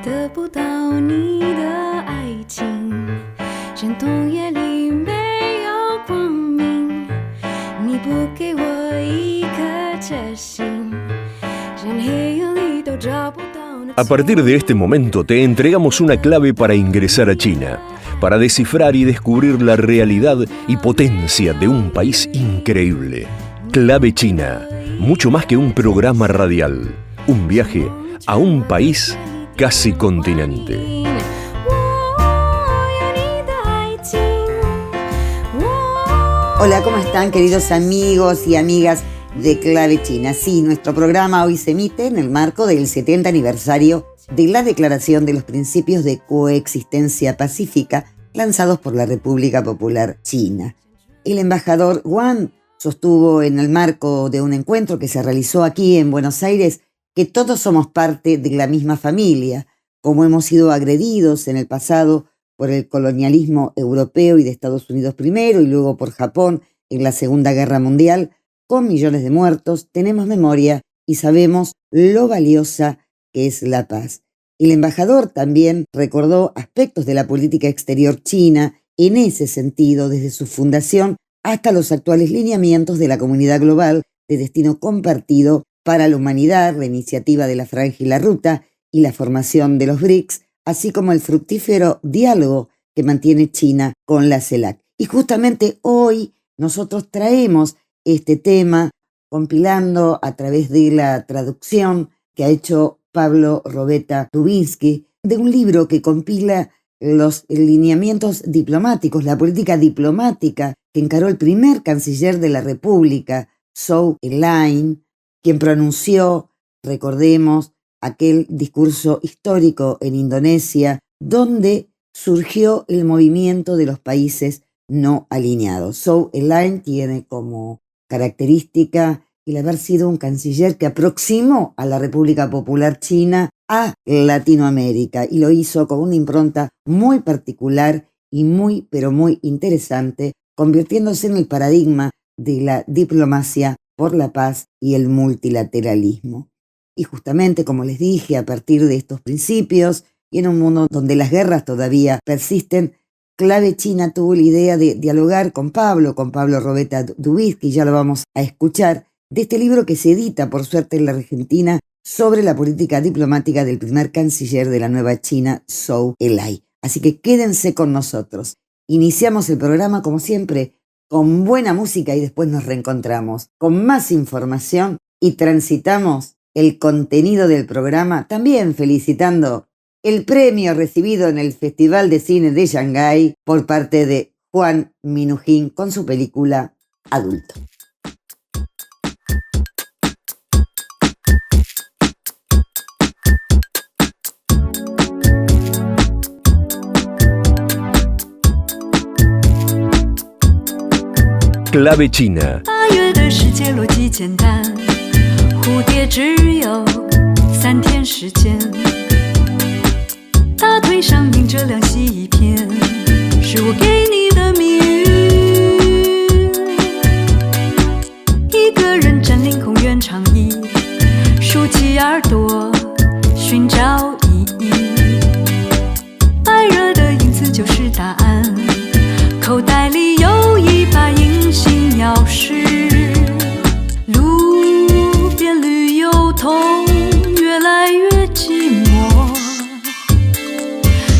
得不到你的爱情，山洞夜里没有光明，你不给我一颗真心，山黑夜里都找不到。A partir de este momento te entregamos una clave para ingresar a China, para descifrar y descubrir la realidad y potencia de un país increíble. Clave China, mucho más que un programa radial, un viaje a un país casi continente. Hola, ¿cómo están, queridos amigos y amigas de Clave China? Sí, nuestro programa hoy se emite en el marco del 70 aniversario de la Declaración de los Principios de Coexistencia Pacífica lanzados por la República Popular China. El embajador Wang sostuvo en el marco de un encuentro que se realizó aquí en Buenos Aires que todos somos parte de la misma familia, como hemos sido agredidos en el pasado por el colonialismo europeo y de Estados Unidos primero y luego por Japón en la Segunda Guerra Mundial, con millones de muertos, tenemos memoria y sabemos lo valiosa que es la paz. El embajador también recordó aspectos de la política exterior china en ese sentido, desde su fundación hasta los actuales lineamientos de la comunidad global de destino compartido para la humanidad, la iniciativa de la Franja y la Ruta y la formación de los BRICS, así como el fructífero diálogo que mantiene China con la CELAC. Y justamente hoy nosotros traemos este tema compilando a través de la traducción que ha hecho Pablo Robeta Dubinsky de un libro que compila los lineamientos diplomáticos, la política diplomática que encaró el primer canciller de la República, Zhou Enlai, quien pronunció, recordemos, aquel discurso histórico en Indonesia, donde surgió el movimiento de los países no alineados. Zhou Enlai tiene como característica el haber sido un canciller que aproximó a la República Popular China a Latinoamérica y lo hizo con una impronta muy particular y muy, pero muy interesante, convirtiéndose en el paradigma de la diplomacia por la paz y el multilateralismo. Y justamente, como les dije, a partir de estos principios y en un mundo donde las guerras todavía persisten, Clave China tuvo la idea de dialogar con Pablo Robeta Dubinsky, ya lo vamos a escuchar, de este libro que se edita, por suerte, en la Argentina, sobre la política diplomática del primer canciller de la nueva China, Zhou Enlai. Así que quédense con nosotros. Iniciamos el programa, como siempre, con buena música y después nos reencontramos con más información y transitamos el contenido del programa, también felicitando el premio recibido en el Festival de Cine de Shanghái por parte de Juan Minujín con su película Adulto. Clave China. 8月的世界逻辑简单，蝴蝶只有3天时间，大腿上印着两栖一片，是我给你的谜语。一个人占领公园长椅，竖起耳朵寻找意义，白热的影子就是答案，口袋里有一把隐形钥匙，路边绿油桶越来越寂寞，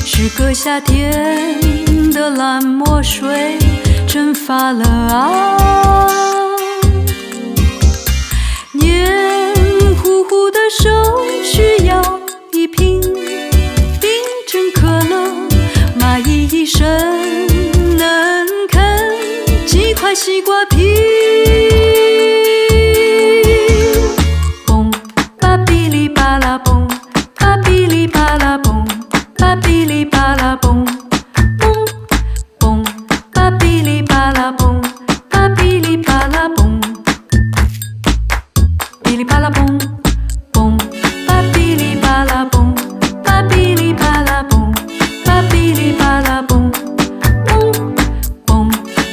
是个夏天的蓝墨水蒸发了啊，黏糊糊的手需要一瓶冰镇可乐，蚂蚁一生能啃几块西瓜皮，嘣吧哔哩吧啦嘣，吧哔哩吧啦嘣，吧哔哩吧啦嘣，嘣嘣吧哔哩吧啦嘣，吧哔哩吧啦嘣，哔哩吧啦嘣，嘣吧哔哩吧啦嘣，吧哔哩吧啦嘣，吧哔哩吧啦嘣，嘣嘣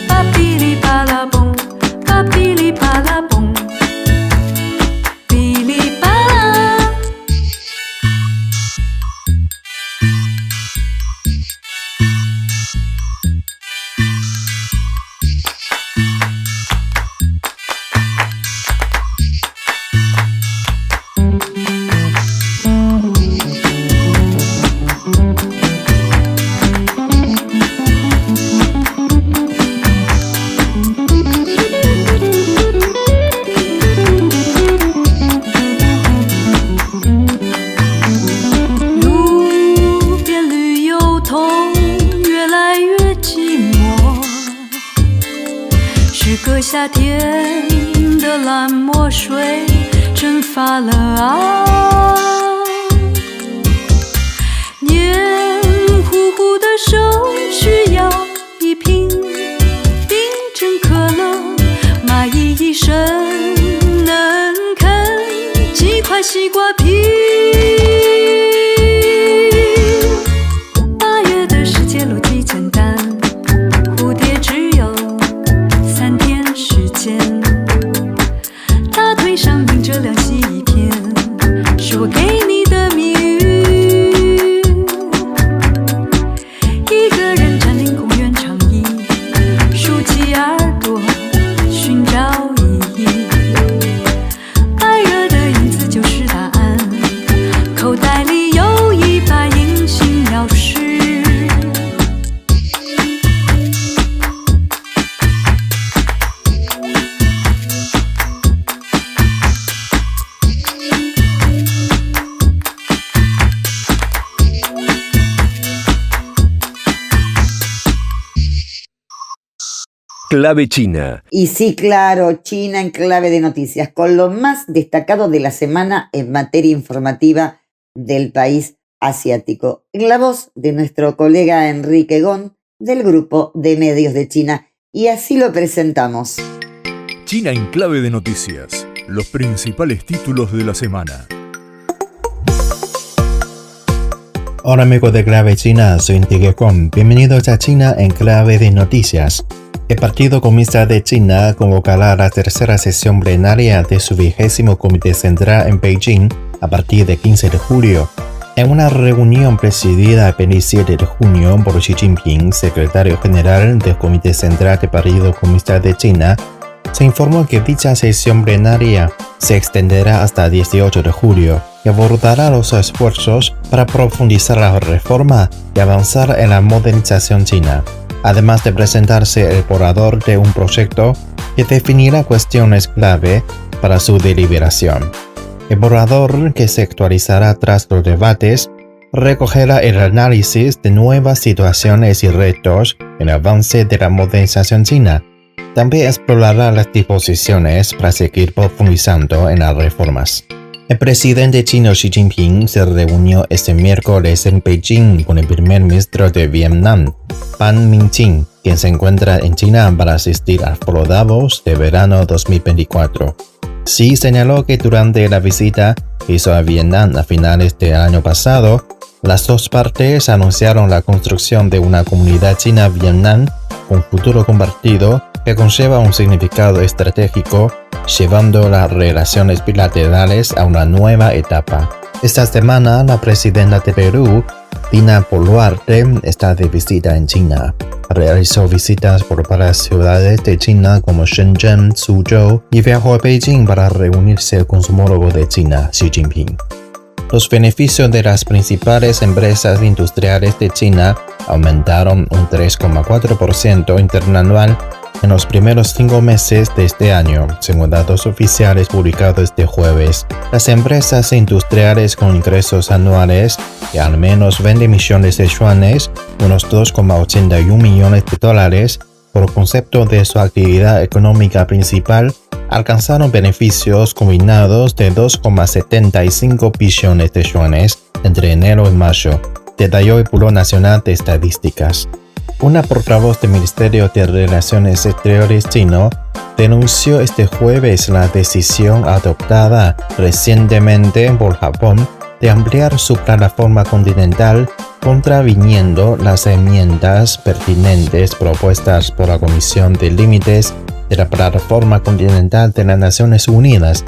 吧哔哩吧啦嘣，吧哔是个夏天的蓝墨水蒸发了啊，黏糊糊的手需要一瓶冰镇可乐，蚂蚁一生能啃几块西瓜皮。8月的世界逻辑简单，蝴蝶只有3天时间，大腿上印着两栖一片，是我给你的谜语。一个人占领公园长椅，竖起耳朵寻找意义，白热的影子就是答案，口袋里有一把隐形钥匙。Clave China. Y sí, claro, China en clave de noticias, con lo más destacado de la semana en materia informativa del país asiático. En la voz de nuestro colega Enrique Gon, del Grupo de Medios de China. Y así lo presentamos. China en clave de noticias. Los principales títulos de la semana. Hola amigos de Clave China, soy Enrique Gon. Bienvenidos a China en clave de noticias. El Partido Comunista de China convocará la tercera sesión plenaria de su 20º Comité Central en Beijing a partir del 15 de julio. En una reunión presidida el 27 de junio por Xi Jinping, secretario general del Comité Central del Partido Comunista de China, se informó que dicha sesión plenaria se extenderá hasta el 18 de julio y abordará los esfuerzos para profundizar la reforma y avanzar en la modernización china, además de presentarse el borrador de un proyecto que definirá cuestiones clave para su deliberación. El borrador, que se actualizará tras los debates, recogerá el análisis de nuevas situaciones y retos en el avance de la modernización china. También explorará las disposiciones para seguir profundizando en las reformas. El presidente chino Xi Jinping se reunió este miércoles en Beijing con el primer ministro de Vietnam, Pham Minh Chinh, quien se encuentra en China para asistir al Foro Davos de verano 2024. Xi señaló que durante la visita que hizo a Vietnam a finales del año pasado, las dos partes anunciaron la construcción de una comunidad China-Vietnam con futuro compartido que conlleva un significado estratégico, llevando las relaciones bilaterales a una nueva etapa. Esta semana, la presidenta de Perú, Dina Boluarte, está de visita en China. Realizó visitas por varias ciudades de China como Shenzhen, Suzhou y viajó a Beijing para reunirse con su homólogo de China, Xi Jinping. Los beneficios de las principales empresas industriales de China aumentaron un 3,4% interanual en los primeros 5 meses de este año, según datos oficiales publicados este jueves. Las empresas industriales con ingresos anuales de al menos 20 millones de yuanes, unos 2,81 millones de dólares, por concepto de su actividad económica principal, alcanzaron beneficios combinados de 2,75 billones de yuanes entre enero y mayo, detalló el Buró Nacional de Estadísticas. Una portavoz del Ministerio de Relaciones Exteriores chino denunció este jueves la decisión adoptada recientemente por Japón de ampliar su plataforma continental, contraviniendo las enmiendas pertinentes propuestas por la Comisión de Límites de la Plataforma Continental de las Naciones Unidas.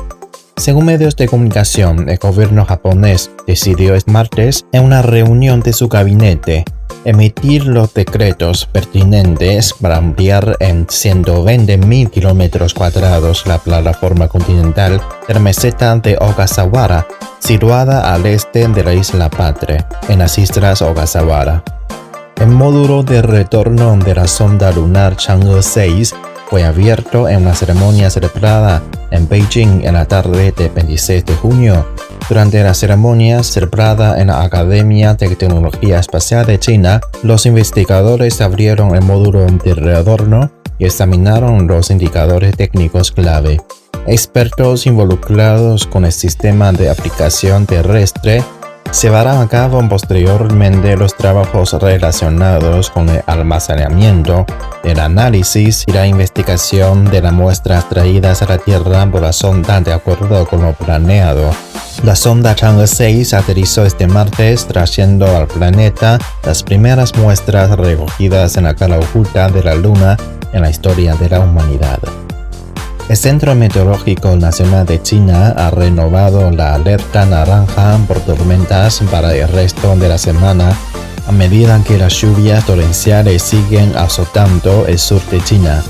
Según medios de comunicación, el gobierno japonés decidió este martes, en una reunión de su gabinete, emitir los decretos pertinentes para ampliar en 120.000 kilómetros cuadrados la plataforma continental de la meseta de Ogasawara, situada al este de la isla Padre, en las islas Ogasawara. El módulo de retorno de la sonda lunar Chang'e 6 fue abierto en una ceremonia celebrada en Beijing en la tarde del 26 de junio. Durante la ceremonia celebrada en la Academia de Tecnología Espacial de China, los investigadores abrieron el módulo de retorno y examinaron los indicadores técnicos clave. Expertos involucrados con el sistema de aplicación terrestre llevarán a cabo posteriormente los trabajos relacionados con el almacenamiento, el análisis y la investigación de las muestras traídas a la Tierra por la sonda de acuerdo con lo planeado. La sonda Chang'e 6 aterrizó este martes trayendo al planeta las primeras muestras recogidas en la cara oculta de la Luna en la historia de la humanidad. El Centro Meteorológico Nacional de China ha renovado la alerta naranja por tormentas para el resto de la semana a medida que las lluvias torrenciales siguen azotando el sur de China.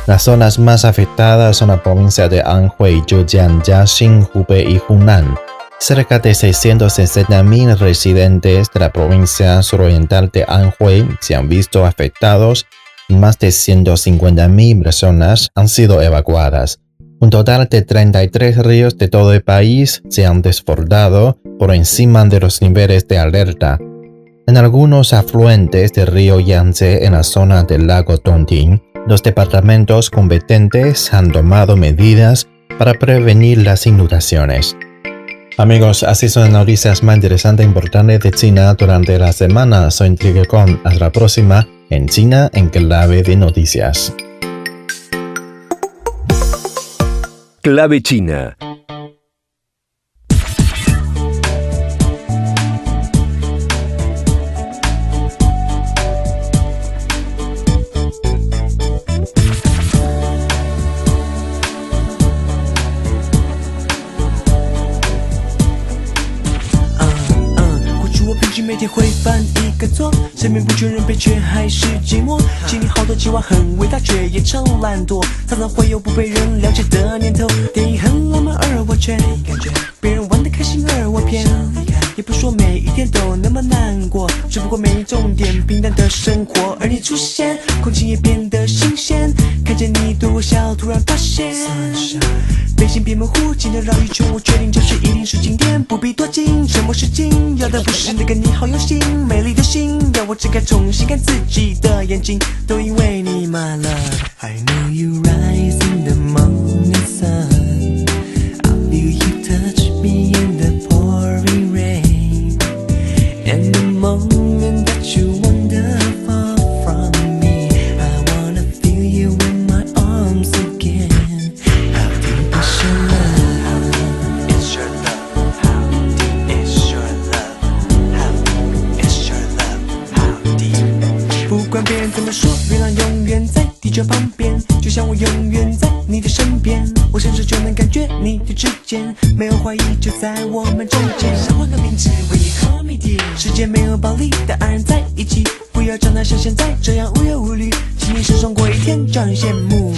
Las zonas más afectadas son la provincia de Anhui, Zhejiang, Jiangxi, Hubei y Hunan. Cerca de 660.000 residentes de la provincia suroriental de Anhui se han visto afectados. Más de 150.000 personas han sido evacuadas. Un total de 33 ríos de todo el país se han desbordado por encima de los niveles de alerta. En algunos afluentes del río Yangtze en la zona del lago Dongting, los departamentos competentes han tomado medidas para prevenir las inundaciones. Amigos, así son las noticias más interesantes e importantes de China durante la semana. Soy Enrique Con. Hasta la próxima en China en Clave de Noticias. Clave China.每天会犯一个错，生命不缺人陪，却还是寂寞。心里好多计划很伟大，却也超懒惰，常常会有不被人了解的念头。电影很浪漫，而我却感觉别人玩得开心，而我偏也不说每一天都那么难过，只不过没重点，平淡的生活。而你出现，空气也变得新鲜，看见你对我笑，突然发现背心变模糊，近的绕一圈，我决定这是一定是经典，不必多金，什么是金？要的不是那个你好用心，美丽的心，让我睁开重新看自己的眼睛，都因为你 my love。I know you rise in the morning sun, I feel you touch me in the pouring rain, and the moment that you wander far from me, I wanna feel you in my arms again. How deep is your love? How is your love? How deep is your love? How deep is your love? How deep? 不管别人怎么说，月亮永远在地球旁边，就像我永远在你的身边，我甚至就能感觉你的指尖，没有怀疑就在我们中间。想换个名字，为你和美点，世界没有暴力的爱人在一起，不要长得像现在这样无忧无虑，请你身上过一天叫人羡慕。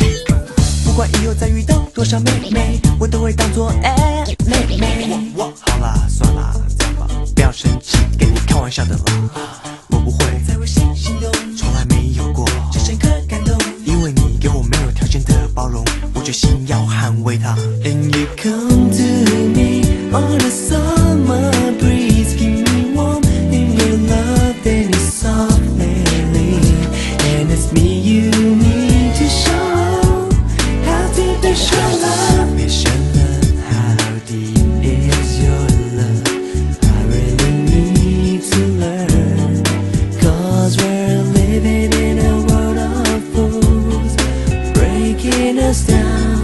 不管以后再遇到多少妹妹，我都会当作妹妹。好啦，算啦，这样吧，不要生气，跟你开玩笑的啦。我不会再为谁心动，从来没有过这深刻感动，因为你给我没有条件的包容，我决心要捍卫它。And you come to me on a summer breeze, keep me warm in your love, then it's softly leave, and it's me you need to show. How deep is your love? Is your love? How deep is your love? I really need to learn, 'cause we're living in a world of fools, breaking us down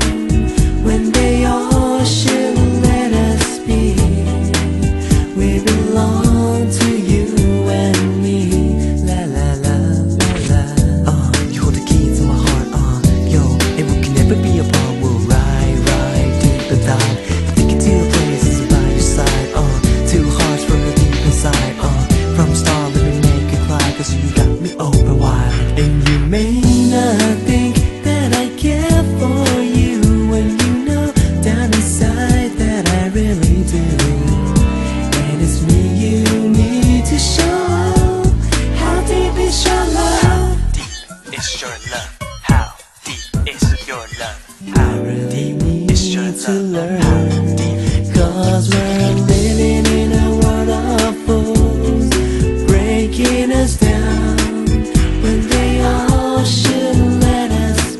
when they all should let us be. We belong to you and me. La la la la la. You hold the key to my heart. Yo, and we can never be apart. We'll ride deep and dive, take it to a place by your side. Two hearts from the deep inside. From the start, let me make it cry, 'cause you got me open wide. And you may not think that I care for you, when you know down inside that I really do. And it's me you need to show. How deep is your love? How deep is your love? How deep is your love? I really need you to learn, 'cause we're living in a world of fools, breaking us down when they all should let us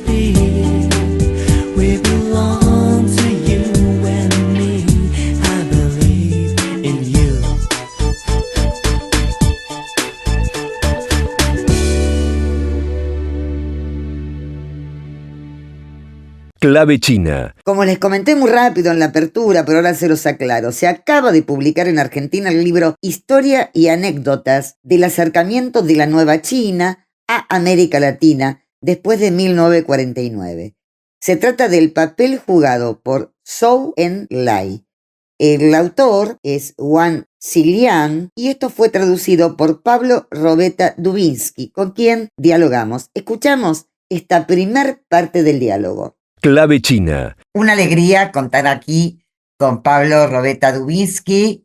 Clave China. Como les comenté muy rápido en la apertura, pero ahora se los aclaro, se acaba de publicar en Argentina el libro Historia y anécdotas del acercamiento de la Nueva China a América Latina después de 1949. Se trata del papel jugado por Zhou Enlai. El autor es Wang Xiliang y esto fue traducido por Pablo Robeta Dubinsky, con quien dialogamos. Escuchamos esta primer parte del diálogo. Clave China. Una alegría contar aquí con Pablo Robeta Dubinsky,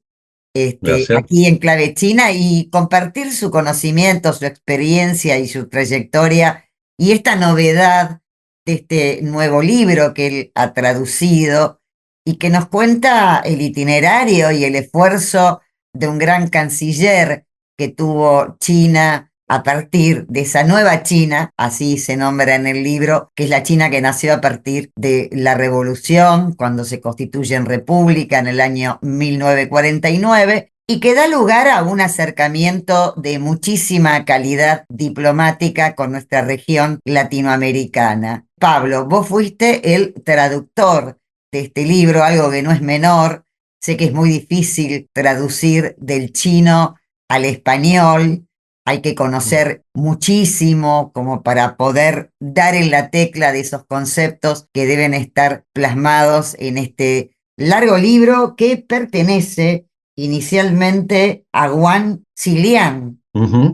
aquí en Clave China, y compartir su conocimiento, su experiencia y su trayectoria y esta novedad de este nuevo libro que él ha traducido y que nos cuenta el itinerario y el esfuerzo de un gran canciller que tuvo China a partir de esa nueva China, así se nombra en el libro, que es la China que nació a partir de la Revolución, cuando se constituye en República en el año 1949, y que da lugar a un acercamiento de muchísima calidad diplomática con nuestra región latinoamericana. Pablo, vos fuiste el traductor de este libro, algo que no es menor. Sé que es muy difícil traducir del chino al español. Hay que conocer muchísimo como para poder dar en la tecla de esos conceptos que deben estar plasmados en este largo libro que pertenece inicialmente a Wang Xiliang,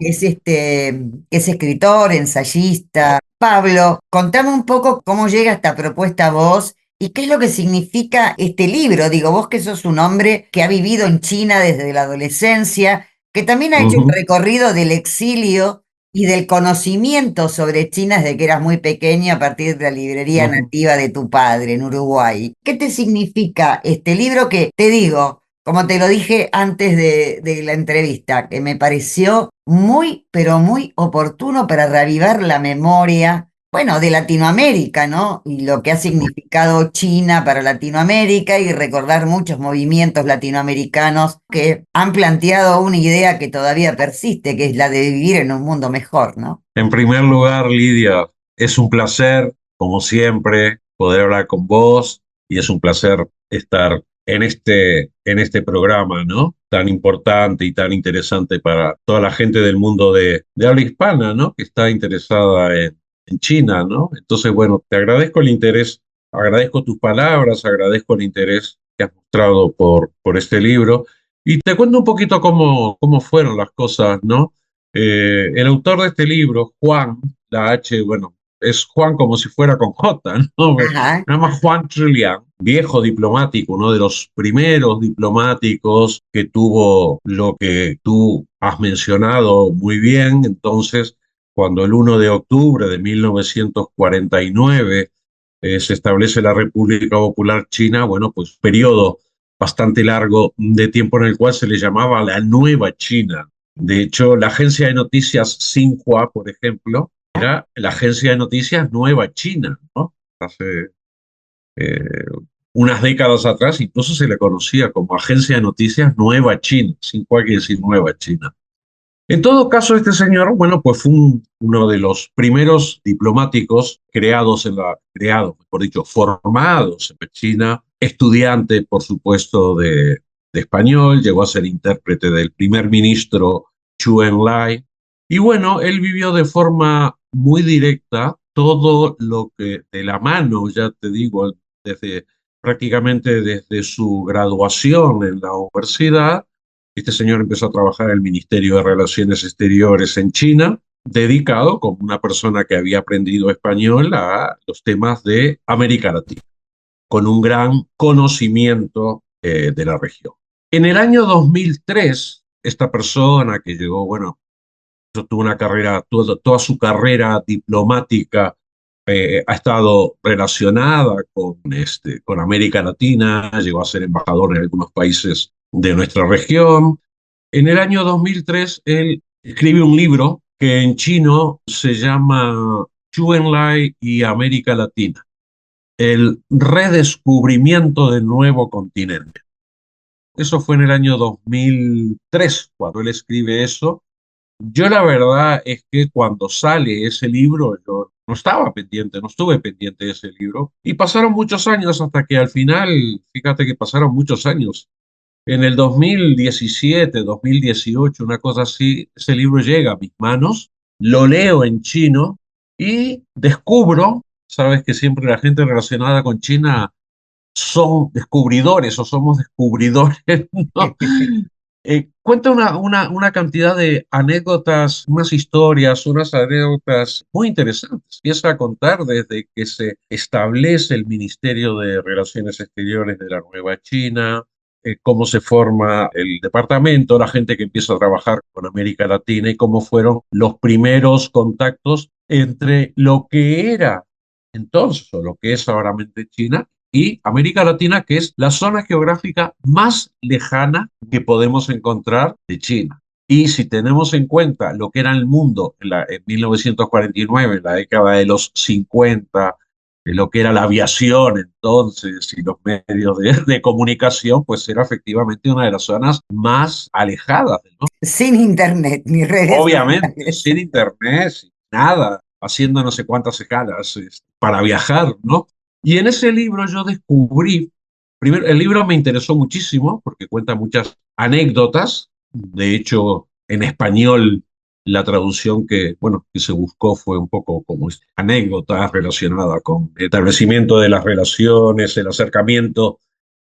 que es escritor, ensayista. Pablo, contame un poco cómo llega esta propuesta a vos y qué es lo que significa este libro. Digo, vos que sos un hombre que ha vivido en China desde la adolescencia, que también ha hecho un recorrido del exilio y del conocimiento sobre China desde que eras muy pequeño a partir de la librería nativa de tu padre en Uruguay. ¿Qué te significa este libro que, te digo, como te lo dije antes de la entrevista, que me pareció muy, pero muy oportuno para reavivar la memoria, bueno, de Latinoamérica, ¿no? Y lo que ha significado China para Latinoamérica y recordar muchos movimientos latinoamericanos que han planteado una idea que todavía persiste, que es la de vivir en un mundo mejor, ¿no? En primer lugar, Lidia, es un placer, como siempre, poder hablar con vos y es un placer estar en este programa, ¿no? Tan importante y tan interesante para toda la gente del mundo de habla hispana, ¿no? Que está interesada en China, ¿no? Entonces, bueno, te agradezco el interés, agradezco tus palabras, agradezco el interés que has mostrado por este libro y te cuento un poquito cómo fueron las cosas, ¿no? El autor de este libro, Juan, la H, bueno, es Juan como si fuera con J, ¿no? Ajá. Se llama Juan Xiliang, viejo diplomático, uno de los primeros diplomáticos que tuvo lo que tú has mencionado muy bien. Entonces, cuando el 1 de octubre de 1949 se establece la República Popular China, bueno, pues periodo bastante largo de tiempo en el cual se le llamaba la Nueva China. De hecho, la agencia de noticias Xinhua, por ejemplo, era la agencia de noticias Nueva China, ¿no? Hace unas décadas atrás incluso se le conocía como agencia de noticias Nueva China. Xinhua quiere decir Nueva China. En todo caso, este señor, bueno, pues fue uno de los primeros diplomáticos formados en China, estudiante, por supuesto, de español, llegó a ser intérprete del primer ministro Zhou Enlai, y bueno, él vivió de forma muy directa todo lo que de la mano, ya te digo, prácticamente desde su graduación en la universidad. Este señor empezó a trabajar en el Ministerio de Relaciones Exteriores en China, dedicado como una persona que había aprendido español a los temas de América Latina, con un gran conocimiento de la región. En el año 2003, esta persona que llegó, bueno, tuvo una carrera, toda su carrera diplomática ha estado relacionada con América Latina, llegó a ser embajador en algunos países de nuestra región. En el año 2003, él escribe un libro que en chino se llama Zhou Enlai y América Latina, el redescubrimiento del nuevo continente. Eso fue en el año 2003, cuando él escribe eso. Yo la verdad es que cuando sale ese libro, yo no estaba pendiente, no estuve pendiente de ese libro. Y pasaron muchos años hasta que al final, fíjate que pasaron muchos años. En el 2017, 2018, una cosa así, ese libro llega a mis manos, lo leo en chino y descubro, sabes que siempre la gente relacionada con China son descubridores o somos descubridores, ¿no? Cuenta una cantidad de anécdotas, unas historias, unas anécdotas muy interesantes. Empieza a contar desde que se establece el Ministerio de Relaciones Exteriores de la Nueva China, cómo se forma el departamento, la gente que empieza a trabajar con América Latina y cómo fueron los primeros contactos entre lo que era entonces o lo que es ahora China y América Latina, que es la zona geográfica más lejana que podemos encontrar de China. Y si tenemos en cuenta lo que era el mundo en 1949, en la década de los 50, lo que era la aviación entonces y los medios de comunicación, pues era efectivamente una de las zonas más alejadas, ¿no? Sin internet ni redes Obviamente, sociales. sin internet, sin nada, haciendo no sé cuántas escalas para viajar, ¿no? Y en ese libro yo descubrí, primero, el libro me interesó muchísimo porque cuenta muchas anécdotas. De hecho, en español, la traducción que se buscó fue un poco como anécdotas relacionadas con el establecimiento de las relaciones, el acercamiento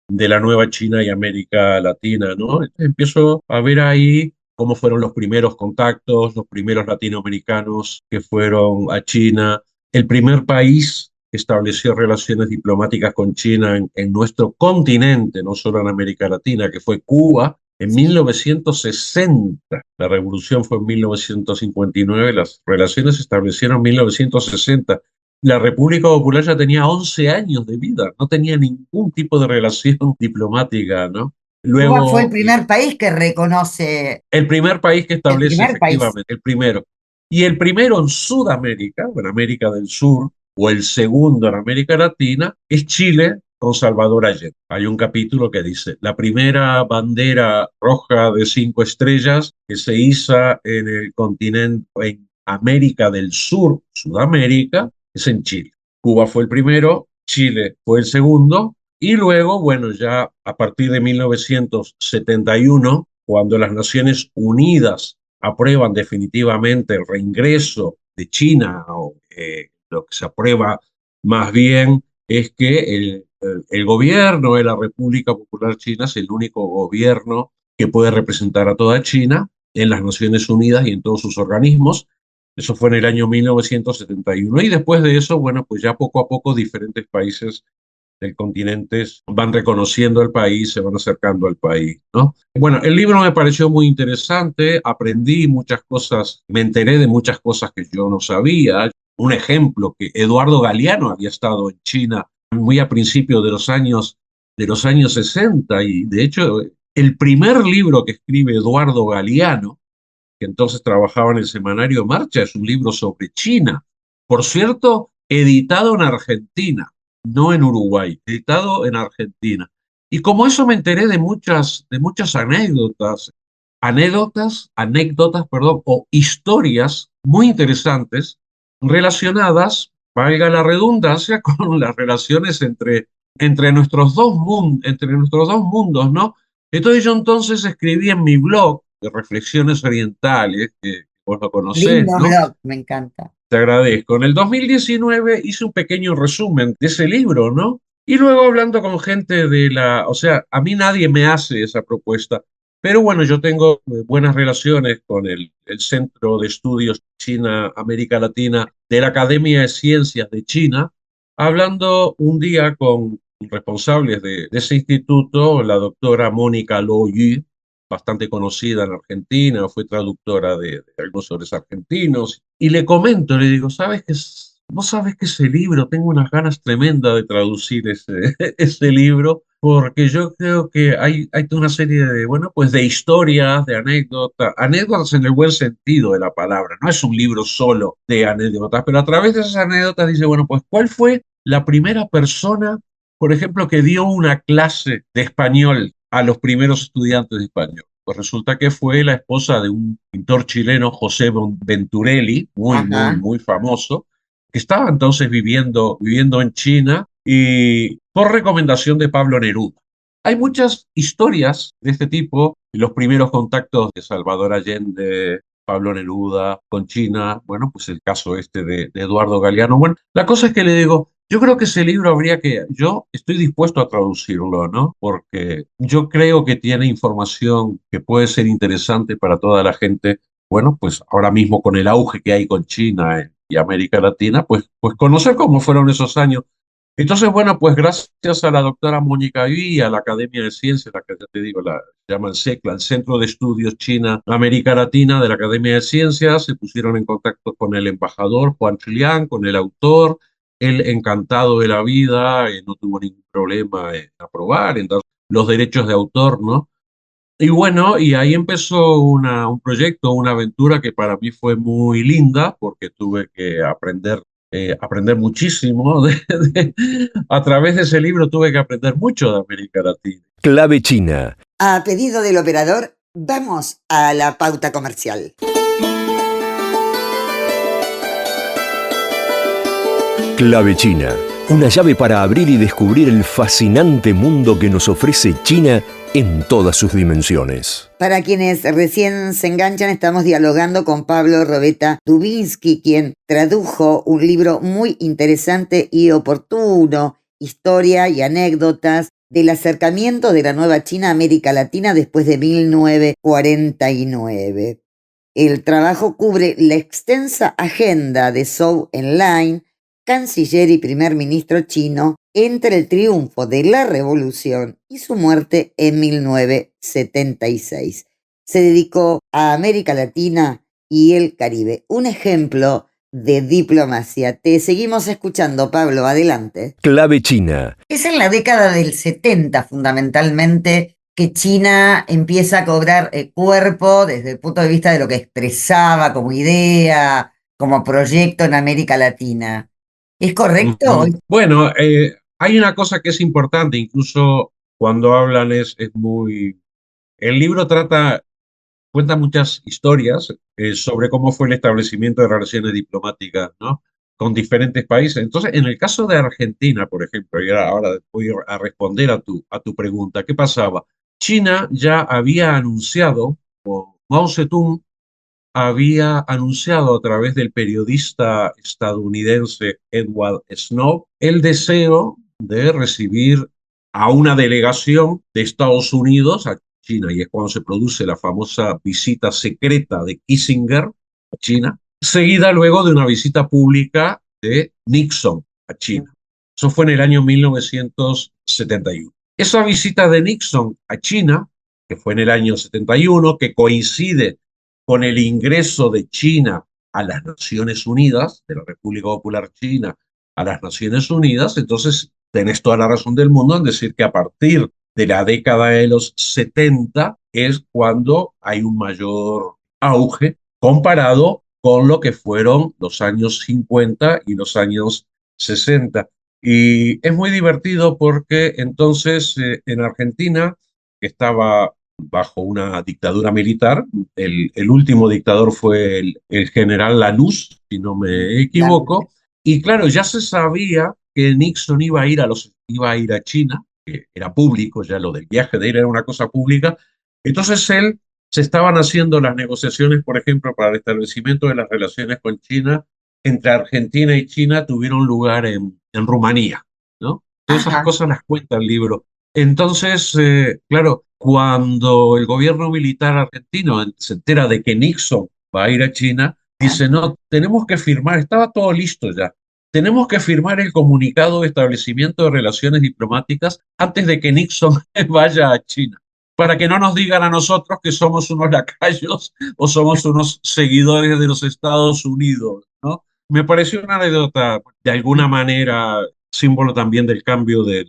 de la nueva China y América Latina, ¿no? Empiezo a ver ahí cómo fueron los primeros contactos, los primeros latinoamericanos que fueron a China, el primer país que estableció relaciones diplomáticas con China en nuestro continente, no solo en América Latina, que fue Cuba en 1960. La revolución fue en 1959, las relaciones se establecieron en 1960. La República Popular ya tenía 11 años de vida, no tenía ningún tipo de relación diplomática, ¿no? Cuba fue el Luego, primer país que reconoce, el primer país que el establece primer país. efectivamente, el primero. Y el primero en Sudamérica, o en América del Sur, o el segundo en América Latina, es Chile con Salvador Allende. Hay un capítulo que dice, la primera bandera roja de 5 estrellas que se iza en el continente, en América del Sur, Sudamérica, es en Chile. Cuba fue el primero, Chile fue el segundo, y luego, bueno, ya a partir de 1971, cuando las Naciones Unidas aprueban definitivamente el reingreso de China, o lo que se aprueba más bien es que el gobierno de la República Popular China es el único gobierno que puede representar a toda China en las Naciones Unidas y en todos sus organismos. Eso fue en el año 1971. Y después de eso, bueno, pues ya poco a poco diferentes países del continente van reconociendo el país, se van acercando al país, ¿no? Bueno, el libro me pareció muy interesante, aprendí muchas cosas, me enteré de muchas cosas que yo no sabía. Un ejemplo, que Eduardo Galeano había estado en China muy a principios de los años 60 y de hecho el primer libro que escribe Eduardo Galeano, que entonces trabajaba en el semanario Marcha, es un libro sobre China. Por cierto, editado en Argentina, no en Uruguay, editado en Argentina. Y como eso me enteré de muchas anécdotas, perdón, o historias muy interesantes relacionadas, valga la redundancia, con las relaciones entre nuestros dos mundos, ¿no? Entonces yo entonces escribí en mi blog de Reflexiones Orientales, que vos lo conocés, Lindo ¿no? blog, me encanta. Te agradezco. En el 2019 hice un pequeño resumen de ese libro, ¿no? Y luego hablando con gente o sea, a mí nadie me hace esa propuesta, pero bueno, yo tengo buenas relaciones con el Centro de Estudios China-América Latina de la Academia de Ciencias de China, hablando un día con responsables de ese instituto, la doctora Mónica Lo Yu, bastante conocida en Argentina, fue traductora de algunos autores argentinos, y le comento, le digo, vos sabés que ese libro, tengo unas ganas tremendas de traducir ese libro, porque yo creo que hay toda una serie de, bueno, pues de historias, de anécdotas en el buen sentido de la palabra, no es un libro solo de anécdotas, pero a través de esas anécdotas dice, bueno, pues ¿cuál fue la primera persona, por ejemplo, que dio una clase de español a los primeros estudiantes de español? Pues resulta que fue la esposa de un pintor chileno, José Venturelli, muy, muy, Ajá. muy famoso, que estaba entonces viviendo en China y por recomendación de Pablo Neruda. Hay muchas historias de este tipo, los primeros contactos de Salvador Allende, Pablo Neruda con China, bueno, pues el caso este de Eduardo Galeano. Bueno, la cosa es que le digo, yo creo que ese libro yo estoy dispuesto a traducirlo, ¿no? Porque yo creo que tiene información que puede ser interesante para toda la gente. Bueno, pues ahora mismo con el auge que hay con China y América Latina, pues conocer cómo fueron esos años. Entonces, bueno, pues gracias a la doctora Mónica Yu y a la Academia de Ciencias, la que ya te digo, la llaman CECLA, el Centro de Estudios China-América Latina de la Academia de Ciencias, se pusieron en contacto con el embajador Juan Chilián, con el autor, él encantado de la vida, no tuvo ningún problema en aprobar, en dar los derechos de autor, ¿no? Y bueno, y ahí empezó un proyecto, una aventura que para mí fue muy linda, porque tuve que aprender muchísimo. A través de ese libro tuve que aprender mucho de América Latina. Clave China. A pedido del operador, vamos a la pauta comercial. Clave China. Una llave para abrir y descubrir el fascinante mundo que nos ofrece China en todas sus dimensiones. Para quienes recién se enganchan, estamos dialogando con Pablo Robeta Dubinsky, quien tradujo un libro muy interesante y oportuno, Historia y anécdotas del acercamiento de la nueva China a América Latina después de 1949. El trabajo cubre la extensa agenda de Zhou Enlai, canciller y primer ministro chino, entre el triunfo de la revolución y su muerte en 1976. Se dedicó a América Latina y el Caribe. Un ejemplo de diplomacia. Te seguimos escuchando, Pablo, adelante. Clave China. Es en la década del 70, fundamentalmente, que China empieza a cobrar cuerpo desde el punto de vista de lo que expresaba como idea, como proyecto en América Latina. ¿Es correcto? Bueno, hay una cosa que es importante, incluso cuando hablan es muy... El libro cuenta muchas historias sobre cómo fue el establecimiento de relaciones diplomáticas, ¿no?, con diferentes países. Entonces, en el caso de Argentina, por ejemplo, y ahora voy a responder a tu pregunta, ¿qué pasaba? China ya había anunciado, o Mao Zedong había anunciado a través del periodista estadounidense Edward Snow el deseo de recibir a una delegación de Estados Unidos a China, y es cuando se produce la famosa visita secreta de Kissinger a China, seguida luego de una visita pública de Nixon a China. Eso fue en el año 1971. Esa visita de Nixon a China, que fue en el año 71, que coincide con el ingreso de China a las Naciones Unidas, de la República Popular China a las Naciones Unidas, entonces tenés toda la razón del mundo en decir que a partir de la década de los 70 es cuando hay un mayor auge comparado con lo que fueron los años 50 y los años 60. Y es muy divertido porque entonces en Argentina, que estaba bajo una dictadura militar, el último dictador fue el general Lanús, si no me equivoco, y claro, ya se sabía que Nixon iba a ir a China, que era público, ya lo del viaje de él era una cosa pública. Entonces se estaban haciendo las negociaciones, por ejemplo, para el establecimiento de las relaciones con China, entre Argentina y China tuvieron lugar en Rumanía, ¿no? Todas esas cosas las cuenta el libro. Entonces, claro, cuando el gobierno militar argentino se entera de que Nixon va a ir a China, dice, no, tenemos que firmar, estaba todo listo ya, tenemos que firmar el comunicado de establecimiento de relaciones diplomáticas antes de que Nixon vaya a China, para que no nos digan a nosotros que somos unos lacayos o somos unos seguidores de los Estados Unidos, ¿no? Me pareció una anécdota, de alguna manera, símbolo también del cambio de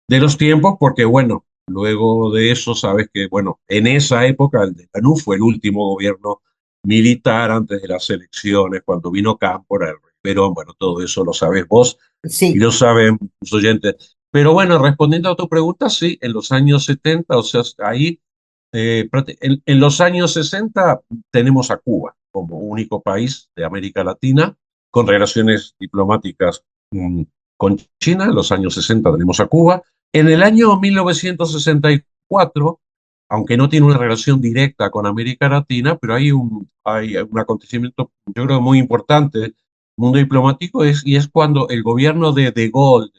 los tiempos, porque bueno, luego de eso, sabes que, bueno, en esa época el de Lanús fue el último gobierno militar antes de las elecciones, cuando vino Cámpora, el Perón, bueno, todo eso lo sabes vos y lo saben los oyentes. Pero bueno, respondiendo a tu pregunta, sí, en los años 70, o sea, ahí, en los años 60 tenemos a Cuba como único país de América Latina con relaciones diplomáticas con China. En los años 60 tenemos a Cuba. En el año 1964, aunque no tiene una relación directa con América Latina, pero hay un acontecimiento, yo creo, muy importante en el mundo diplomático, y es cuando el gobierno de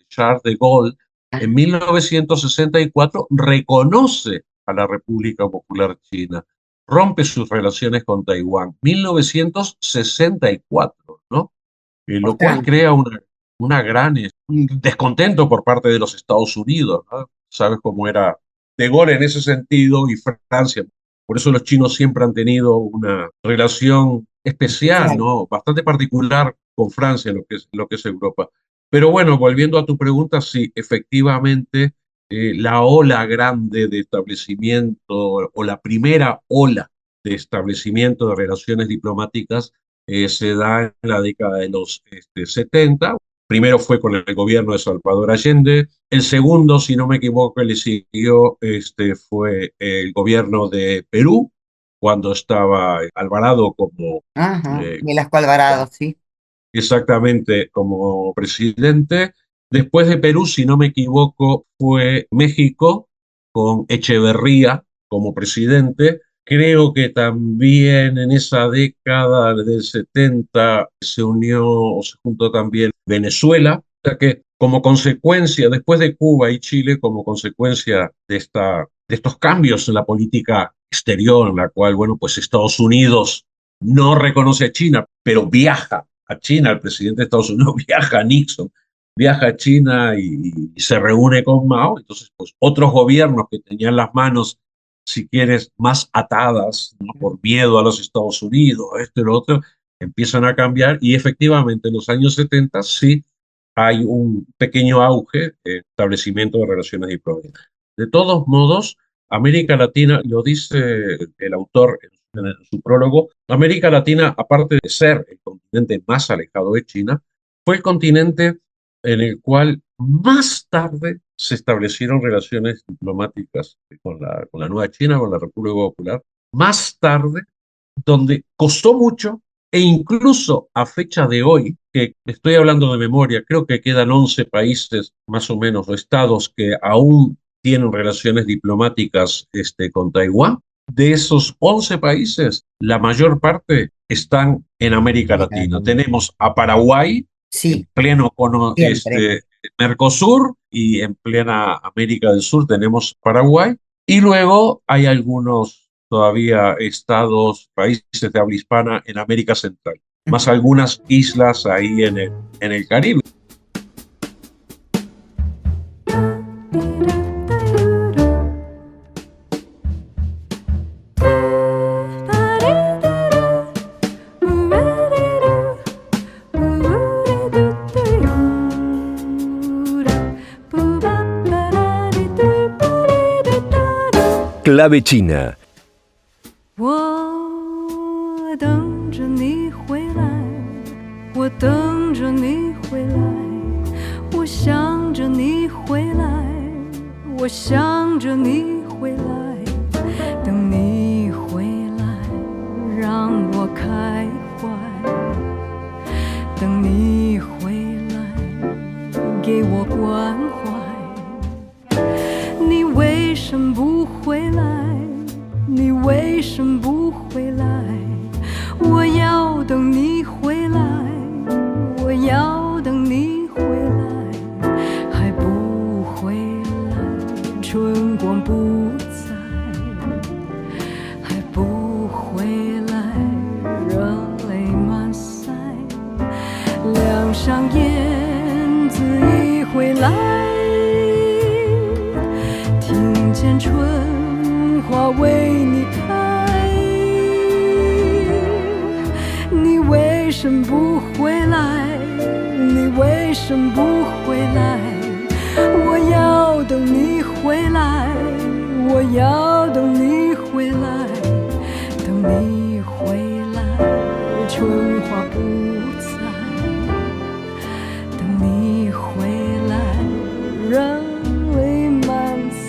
Charles de Gaulle, en 1964 reconoce a la República Popular China, rompe sus relaciones con Taiwán. 1964, ¿no? Lo cual crea un descontento por parte de los Estados Unidos, ¿no? Sabes cómo era De Gaulle en ese sentido y Francia. Por eso los chinos siempre han tenido una relación especial, ¿no? Bastante particular con Francia, lo que es Europa. Pero bueno, volviendo a tu pregunta, sí, efectivamente, la ola grande de establecimiento, o la primera ola de establecimiento de relaciones diplomáticas, se da en la década de los 70. Primero fue con el gobierno de Salvador Allende. El segundo, si no me equivoco, le siguió fue el gobierno de Perú, cuando estaba Alvarado como... Velasco Alvarado, sí. Exactamente, como presidente. Después de Perú, si no me equivoco, fue México, con Echeverría como presidente. Creo que también en esa década del 70 se unió o se juntó también Venezuela. O sea que como consecuencia, después de Cuba y Chile, como consecuencia de estos cambios en la política exterior, en la cual, bueno, pues Estados Unidos no reconoce a China, pero viaja a China, el presidente de Estados Unidos viaja a Nixon, viaja a China y se reúne con Mao. Entonces, pues otros gobiernos que tenían las manos, si quieres, más atadas, ¿no?, por miedo a los Estados Unidos, esto y lo otro, empiezan a cambiar, y efectivamente en los años 70 sí hay un pequeño auge de establecimiento de relaciones diplomáticas. De todos modos, América Latina, lo dice el autor en su prólogo, América Latina, aparte de ser el continente más alejado de China, fue el continente en el cual más tarde se establecieron relaciones diplomáticas con la Nueva China, con la República Popular, más tarde, donde costó mucho, e incluso a fecha de hoy, que estoy hablando de memoria, creo que quedan 11 países más o menos, o estados, que aún tienen relaciones diplomáticas con Taiwán. De esos 11 países, la mayor parte están en América Latina. Tenemos a Paraguay, sí, en pleno Mercosur, y en plena América del Sur tenemos Paraguay, y luego hay algunos todavía estados, países de habla hispana en América Central, más algunas islas ahí en el Caribe. Clave China. 我等着你回来，我等着你回来，我想着你回来，我想着你回来，等你回来让我开怀，等你回来给我关怀，你为什么不回来？你为什么不回来？我要等你回来，我要等你回来，还不回来，春光不再，还不回来，热泪满腮，梁上燕子已回来，听见春花为你开，你为什么不回来？你为什么不回来？我要等你回来，我要等你回来，等你回来，春花不再，等你回来，热泪满腮。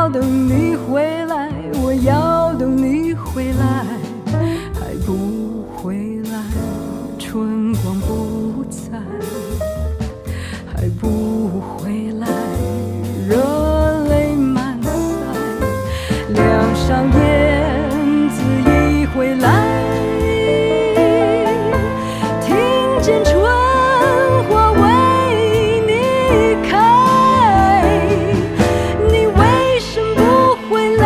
要等你回来，我要等你回来，还不回来，春光不再，还不回来，热泪满腮，梁上燕子已回来，听见春花为你开，你为什么不回来？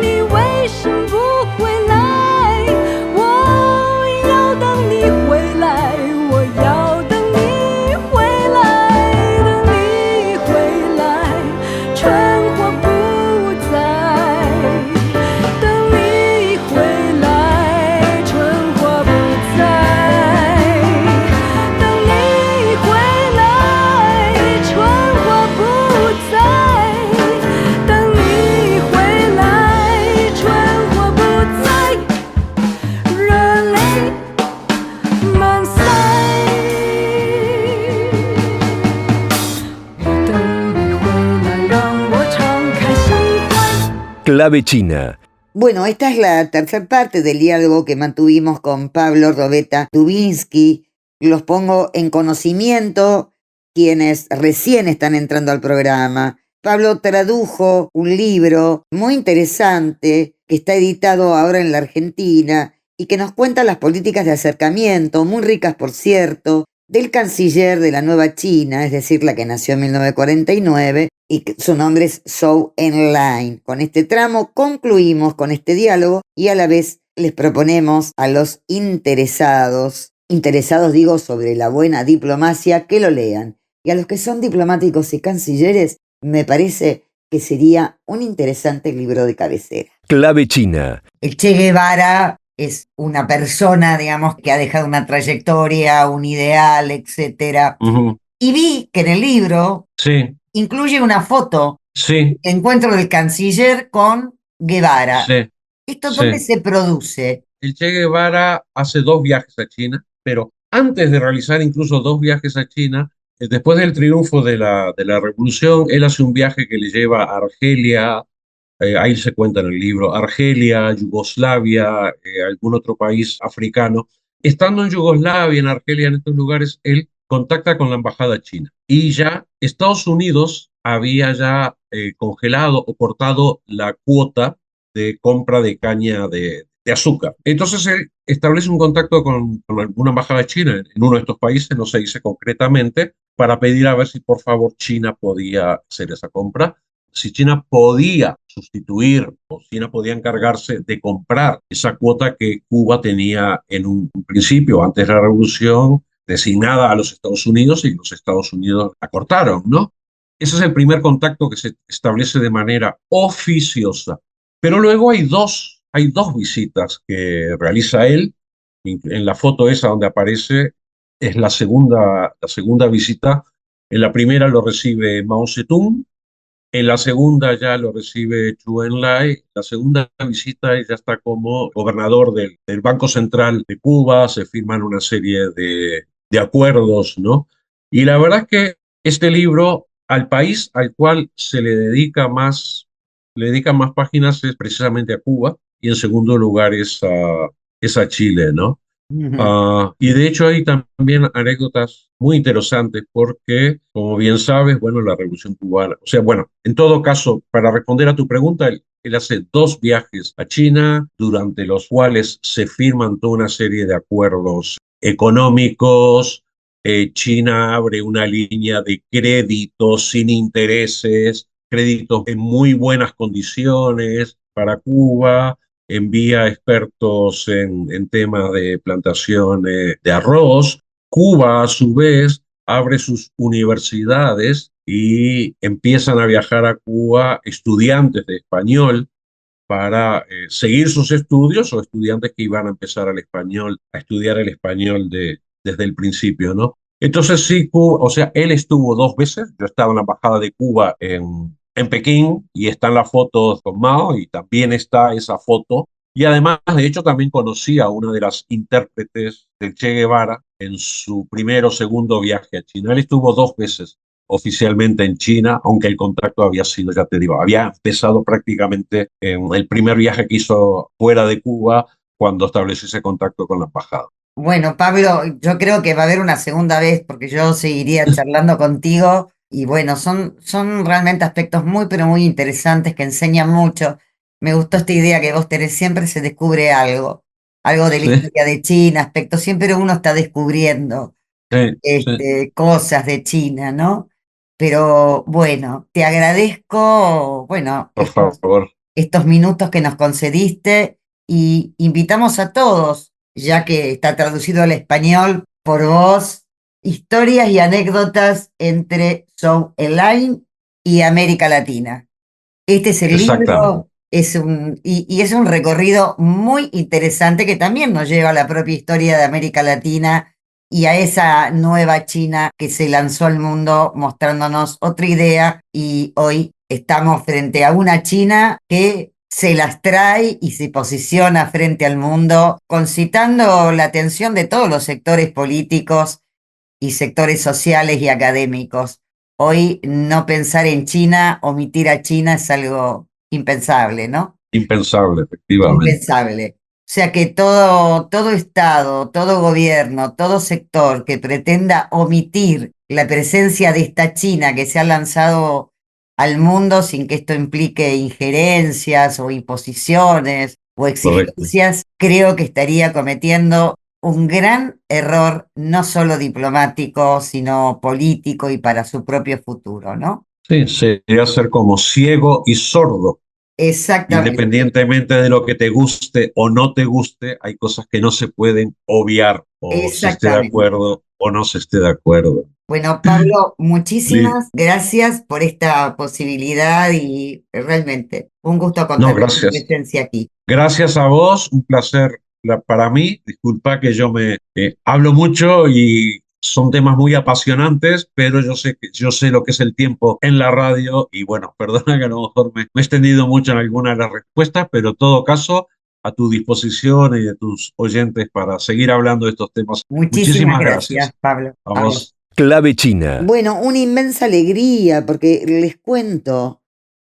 你为什么不回来？我要等你回来，我要等你回来，等你回来，春花不在，等你回来，春花不在，等你回来，春花不在，等你回来，春花不在，热泪满腮。我等你回来，让我敞开心怀。 Clave China. Bueno, esta es la tercera parte del diálogo que mantuvimos con Pablo Robeta Dubinsky. Los pongo en conocimiento quienes recién están entrando al programa. Pablo tradujo un libro muy interesante que está editado ahora en la Argentina y que nos cuenta las políticas de acercamiento, muy ricas por cierto, del canciller de la Nueva China, es decir, la que nació en 1949, y que su nombre es Zhou Enlai. Con este tramo concluimos con este diálogo y a la vez les proponemos a los interesados digo sobre la buena diplomacia, que lo lean. Y a los que son diplomáticos y cancilleres, me parece que sería un interesante libro de cabecera. Clave China. El Che Guevara es una persona, digamos, que ha dejado una trayectoria, un ideal, etcétera. Ujú. Y vi que en el libro Sí, incluye una foto, sí, encuentro del canciller con Guevara. sí. ¿Esto sí. dónde se produce? El Che Guevara hace 2 viajes a China, pero antes de realizar incluso 2 viajes a China, después del triunfo de la revolución, él hace un viaje que le lleva a Argelia, ahí se cuenta en el libro, Argelia, Yugoslavia, algún otro país africano. Estando en Yugoslavia, en Argelia, en estos lugares, él contacta con la embajada china. Y ya Estados Unidos había ya congelado o cortado la cuota de compra de caña de azúcar. Entonces él establece un contacto con alguna embajada china en uno de estos países, no se dice concretamente, para pedir a ver si por favor China podía hacer esa compra, si China podía sustituir o China podía encargarse de comprar esa cuota que Cuba tenía en un principio, antes de la revolución, designada a los Estados Unidos, y los Estados Unidos la cortaron, ¿no? Ese es el primer contacto que se establece de manera oficiosa. Pero luego hay dos visitas que realiza él. En la foto esa donde aparece es la segunda visita. En la primera lo recibe Mao Zedong, en la segunda ya lo recibe Zhou Enlai. La segunda visita ya está como gobernador del Banco Central de Cuba, se firman una serie de acuerdos, ¿no? Y la verdad es que este libro, al país al cual se le dedican más páginas es precisamente a Cuba, y en segundo lugar es a Chile, ¿no? Y de hecho hay también anécdotas muy interesantes porque, como bien sabes, bueno, la Revolución Cubana, o sea, bueno, en todo caso, para responder a tu pregunta, él hace 2 viajes a China, durante los cuales se firman toda una serie de acuerdos económicos. China abre una línea de créditos sin intereses, créditos en muy buenas condiciones para Cuba, envía expertos en temas de plantación de arroz. Cuba, a su vez, abre sus universidades y empiezan a viajar a Cuba estudiantes de español para seguir sus estudios, o estudiantes que iban a empezar a estudiar el español desde el principio, ¿no? Entonces sí, Cuba, o sea, él estuvo 2 veces. Yo estaba en la embajada de Cuba en Pekín, y están las fotos con Mao, y también está esa foto. Y además, de hecho, también conocí a una de las intérpretes del Che Guevara en su primer o segundo viaje a China. Él estuvo 2 veces oficialmente en China, aunque el contacto había sido, ya te digo, había empezado prácticamente en el primer viaje que hizo fuera de Cuba cuando estableció ese contacto con la embajada. Bueno, Pablo, yo creo que va a haber una segunda vez porque yo seguiría charlando contigo y bueno, son realmente aspectos muy, pero muy interesantes que enseñan mucho. Me gustó esta idea que vos tenés, siempre se descubre algo de la Sí, historia de China, aspectos, siempre uno está descubriendo sí, cosas de China, ¿no? Pero bueno, te agradezco, bueno, por favor. estos minutos que nos concediste y invitamos a todos, ya que está traducido al español por vos, historias y anécdotas entre Zhou Enlai y América Latina. Este es el Exactamente. libro, y es un recorrido muy interesante que también nos lleva a la propia historia de América Latina y a esa nueva China que se lanzó al mundo mostrándonos otra idea y hoy estamos frente a una China que se las trae y se posiciona frente al mundo, concitando la atención de todos los sectores políticos y sectores sociales y académicos. Hoy no pensar en China, omitir a China es algo impensable, ¿no? Impensable, efectivamente. Impensable. O sea que todo Estado, todo gobierno, todo sector que pretenda omitir la presencia de esta China que se ha lanzado al mundo sin que esto implique injerencias o imposiciones o Correcto. exigencias, creo que estaría cometiendo un gran error, no solo diplomático, sino político y para su propio futuro, ¿no? Sí, sería ser como ciego y sordo. Exactamente, Independientemente de lo que te guste o no te guste, hay cosas que no se pueden obviar, o se esté de exactamente. acuerdo o no se esté de acuerdo. Bueno, Pablo, Liz, muchísimas gracias por esta posibilidad y realmente un gusto no, contar con tu gracias. presencia aquí. Gracias a vos, un placer para mí. Disculpa que yo me hablo mucho y son temas muy apasionantes, pero yo sé lo que es el tiempo en la radio y bueno, perdona que a lo mejor me he extendido mucho en alguna de las respuestas, pero en todo caso, a tu disposición y de tus oyentes para seguir hablando de estos temas. Muchísimas Muchísimas gracias, gracias. Pablo. A A vos. vos. Clave China. Bueno, una inmensa alegría porque les cuento,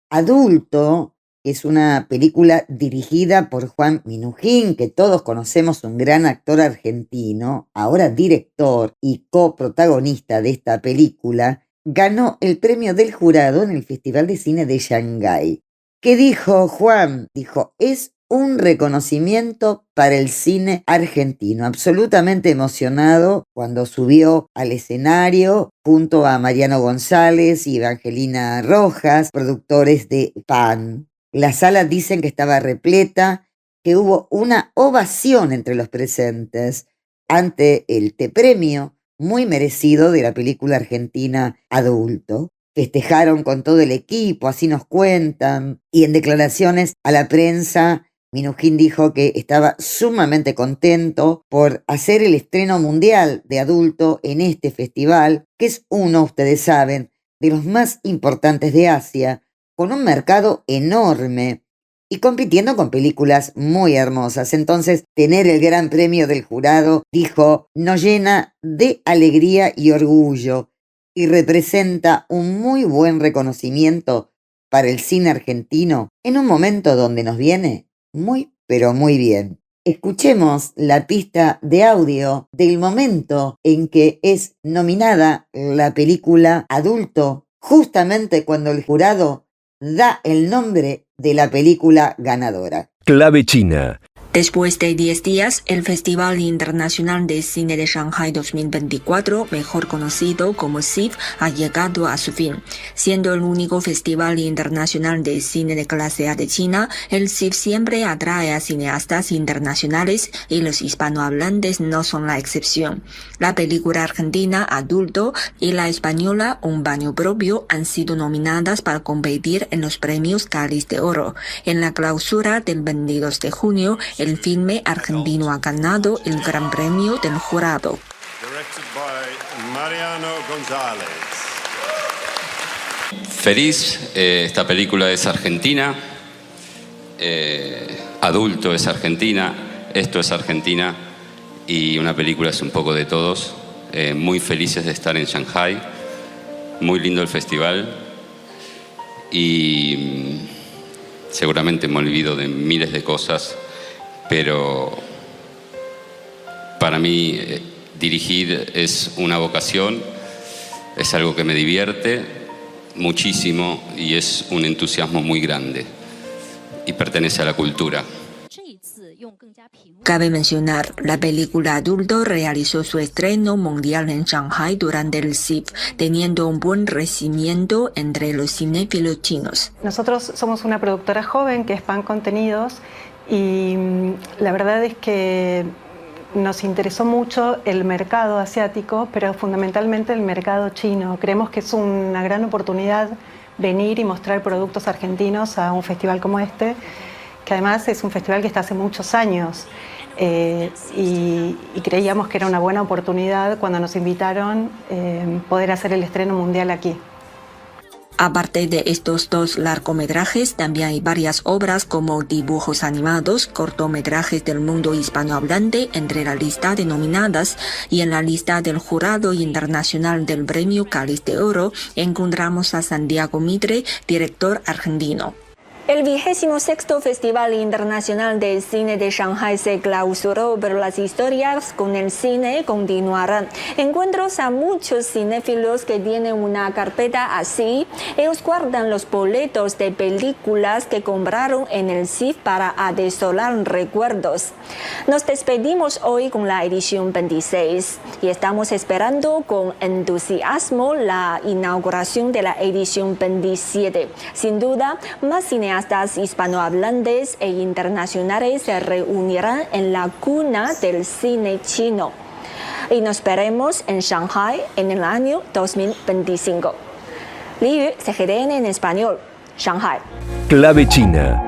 Adulto es una película dirigida por Juan Minujín, que todos conocemos, un gran actor argentino, ahora director y coprotagonista de esta película, ganó el premio del jurado en el Festival de Cine de Shanghái. ¿Qué dijo Juan? Dijo, es un reconocimiento para el cine argentino. Absolutamente emocionado cuando subió al escenario junto a Mariano González y Evangelina Rojas, productores de PAN. La sala dicen que estaba repleta, que hubo una ovación entre los presentes ante el premio muy merecido de la película argentina Adulto. Festejaron con todo el equipo, así nos cuentan, y en declaraciones a la prensa, Minujín dijo que estaba sumamente contento por hacer el estreno mundial de Adulto en este festival, que es uno, ustedes saben, de los más importantes de Asia, con un mercado enorme y compitiendo con películas muy hermosas. Entonces, tener el gran premio del jurado, dijo, nos llena de alegría y orgullo y representa un muy buen reconocimiento para el cine argentino en un momento donde nos viene muy, pero muy bien. Escuchemos la pista de audio del momento en que es nominada la película Adulto, justamente cuando el jurado da el nombre de la película ganadora. Clave China. Después de 10 días, el Festival Internacional de Cine de Shanghai 2024, mejor conocido como CIF, ha llegado a su fin. Siendo el único festival internacional de cine de clase A de China, el CIF siempre atrae a cineastas internacionales y los hispanohablantes no son la excepción. La película argentina Adulto y la española Un baño propio han sido nominadas para competir en los premios Cáliz de Oro. En la clausura del 22 de junio, el filme argentino ha ganado el Gran Premio del Jurado. Feliz, esta película es argentina, Adulto es argentina, esto es Argentina y una película es un poco de todos. Muy felices de estar en Shanghai. muy lindo el festival y seguramente me olvido de miles de cosas, pero para mí dirigir es una vocación, es algo que me divierte muchísimo y es un entusiasmo muy grande y pertenece a la cultura. Cabe mencionar, la película Adulto realizó su estreno mundial en Shanghai durante el CIF, teniendo un buen recibimiento entre los cinéfilos chinos. Nosotros somos una productora joven que es Pan Contenidos y la verdad es que nos interesó mucho el mercado asiático, pero fundamentalmente el mercado chino. Creemos que es una gran oportunidad venir y mostrar productos argentinos a un festival como este, que además es un festival que está hace muchos años y creíamos que era una buena oportunidad cuando nos invitaron poder hacer el estreno mundial aquí. Aparte de estos dos largometrajes, también hay varias obras como dibujos animados, cortometrajes del mundo hispanohablante entre la lista de nominadas, y en la lista del jurado internacional del premio Cáliz de Oro encontramos a Santiago Mitre, director argentino. El 26º Festival Internacional de Cine de Shanghai se clausuró, pero las historias con el cine continuarán. Encuentros a muchos cinéfilos que tienen una carpeta así. Ellos guardan los boletos de películas que compraron en el CIF para atesorar recuerdos. Nos despedimos hoy con la edición 26 y estamos esperando con entusiasmo la inauguración de la edición 27. Sin duda, más cineastas hispanohablantes e internacionales se reunirán en la cuna del cine chino. Y nos veremos en Shanghai en el año 2025. Li Yu, CGTN en español, Shanghai. Clave China.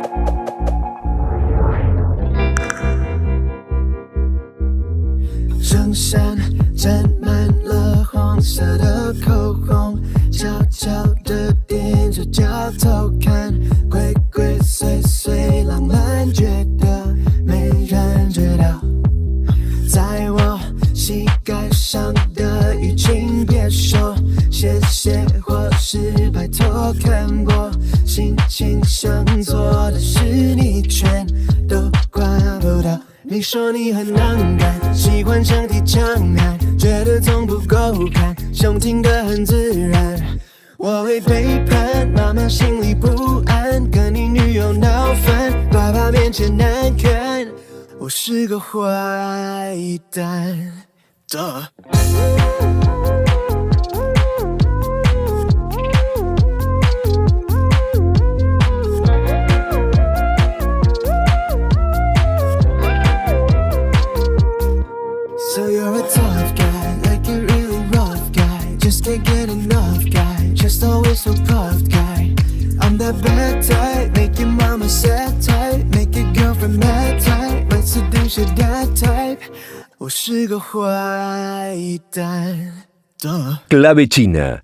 So you're a tough guy, like a really rough guy. Just can't get enough guy, just always so puffed guy. I'm that bad type, make your mama sad type, make your girlfriend mad type, might seduce your dad type. 我是个坏蛋。Clave China.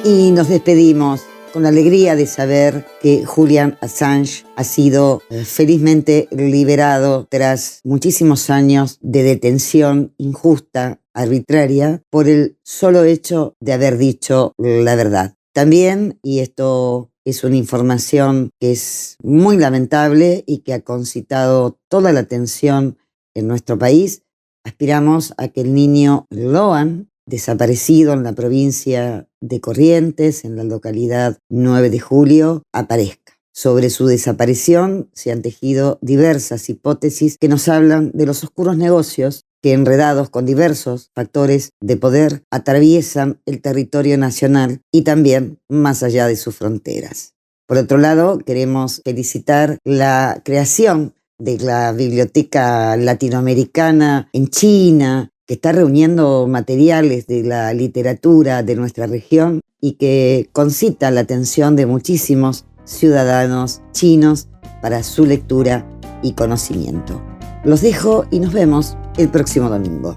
Y nos despedimos con la alegría de saber que Julian Assange ha sido felizmente liberado tras muchísimos años de detención injusta, arbitraria, por el solo hecho de haber dicho la verdad. También, y esto es una información que es muy lamentable y que ha concitado toda la atención en nuestro país, aspiramos a que el niño Loan, desaparecido en la provincia de Corrientes, en la localidad 9 de Julio, aparezca. Sobre su desaparición se han tejido diversas hipótesis que nos hablan de los oscuros negocios que, enredados con diversos factores de poder, atraviesan el territorio nacional y también más allá de sus fronteras. Por otro lado, queremos felicitar la creación de la Biblioteca Latinoamericana en China, que está reuniendo materiales de la literatura de nuestra región y que concita la atención de muchísimos ciudadanos chinos para su lectura y conocimiento. Los dejo y nos vemos el próximo domingo.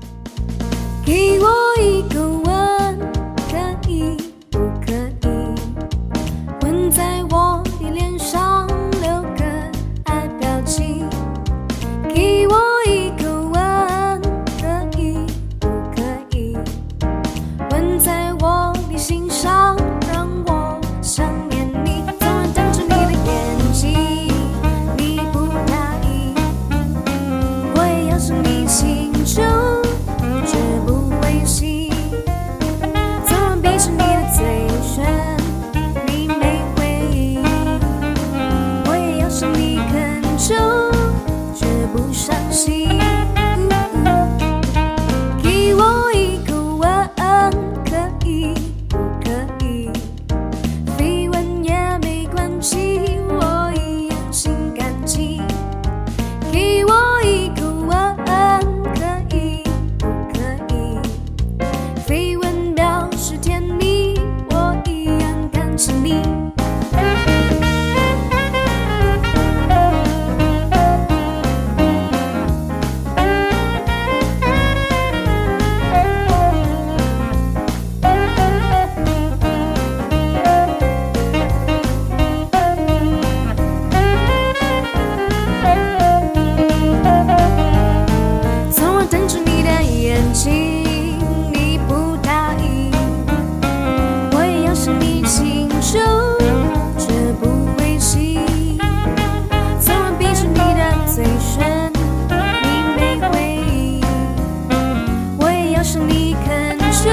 你看着，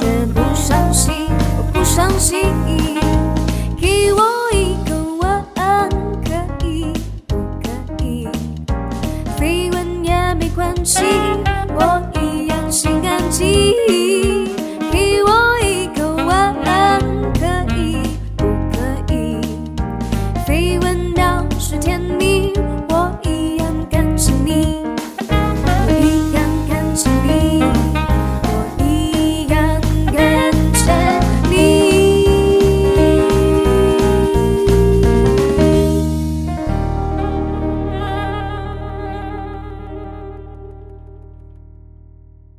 却不伤心，我不伤心。